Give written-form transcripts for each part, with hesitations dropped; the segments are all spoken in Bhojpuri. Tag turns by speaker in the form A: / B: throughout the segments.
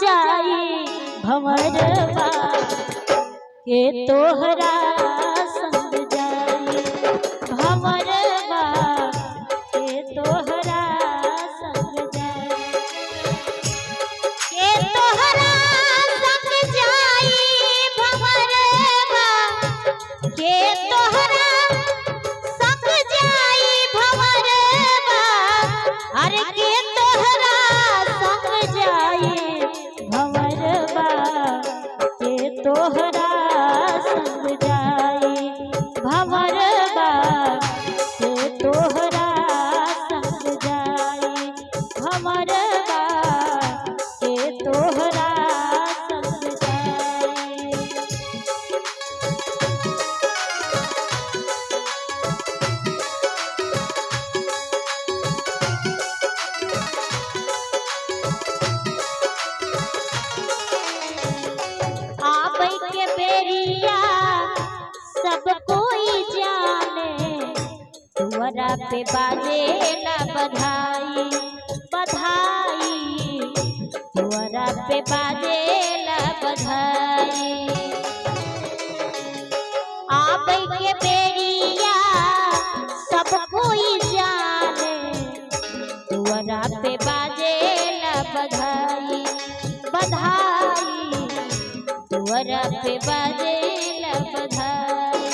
A: जाई भंवरवा के तोहरा संग जाई भंवरवा के तोहरा संग जाई के तोहरा संग जाई भंवरवा के तोहरा संग जाई भंवरवा अरे के तोहरा संग जाई भंवरवा के तोहरा संग जाई भंवरवा के तोहरा संग जाई भंवरवा के तोहरा संग जाई। आबै के बेरिया सब कोई जाने तुअरा पे बाजे ना बधाई बधाई तुअरा पे बाजे ना बधाई आबै के बेरिया सब कोई जाने तुअरा पे बाजे ना बधाई बधाई तुअरा पे बाजे ना बधाई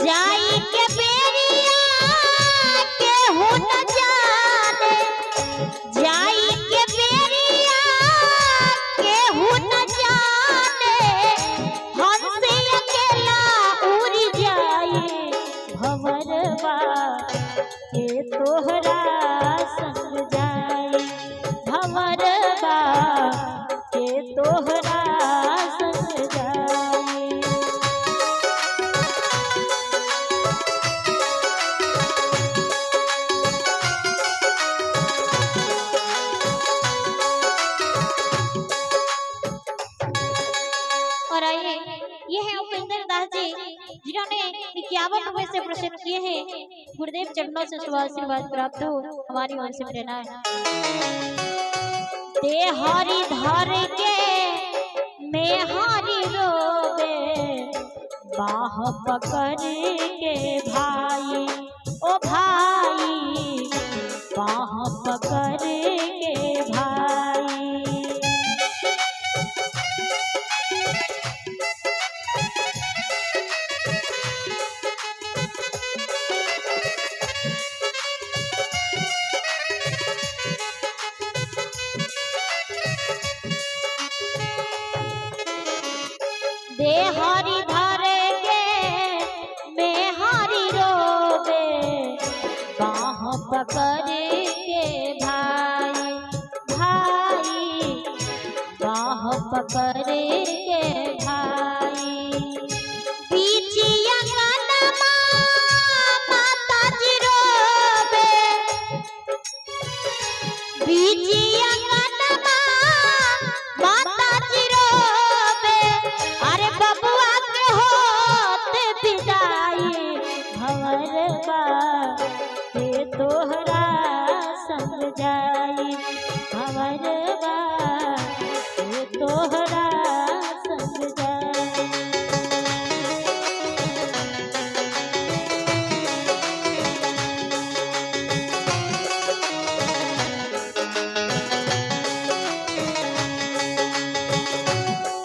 A: जाई के बेरिया के हो न जाने जाई के बेरिया के हो न जाने हमसे अकेला उड़ जाई भंवरवा के तोहरा संग जाई भंवरवा के तोहरा संग जाई। और आइए ये है उपेंद्र दास जी जिन्होंने 51 में से प्रसिद्ध किए हैं। गुरुदेव चरणों से शुभ आशीर्वाद प्राप्त हो हमारी ओर से प्रेरणा है। ते हरि धर के मैं हरि रोवे बाह पकड़ के भाई ओ भाई बाह पकड़ के भाई दे हरि धर के मैं हरि रोवे बाह पकड़ के भाई भाई बाह पकड़ के भाई बीचिया गानमा माता जी रोवे बीचिया गानमा माता जी रोवे अरे बबुआ के होते विदाई भंवरवा के तोहरा संग जाई भंवरवा के तोहरा संग जाई।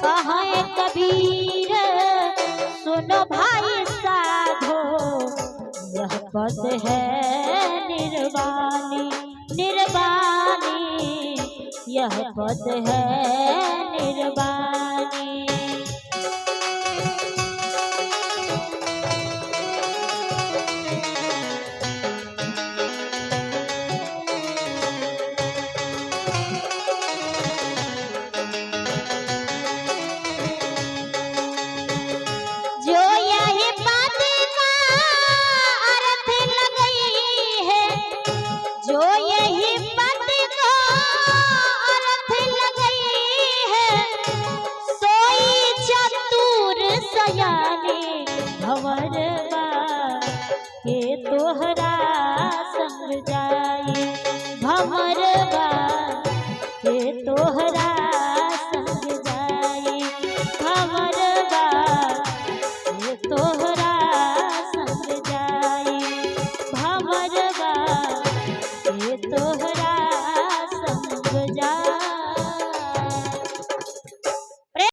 A: कहे कबीर सुनो भाई साधो यह पद है निर्वाणी निर्वाणी यह पद है निर्वाणी। जो यही पद का अर्थ लगई है जो यही पद का अर्थ लगई है गुजार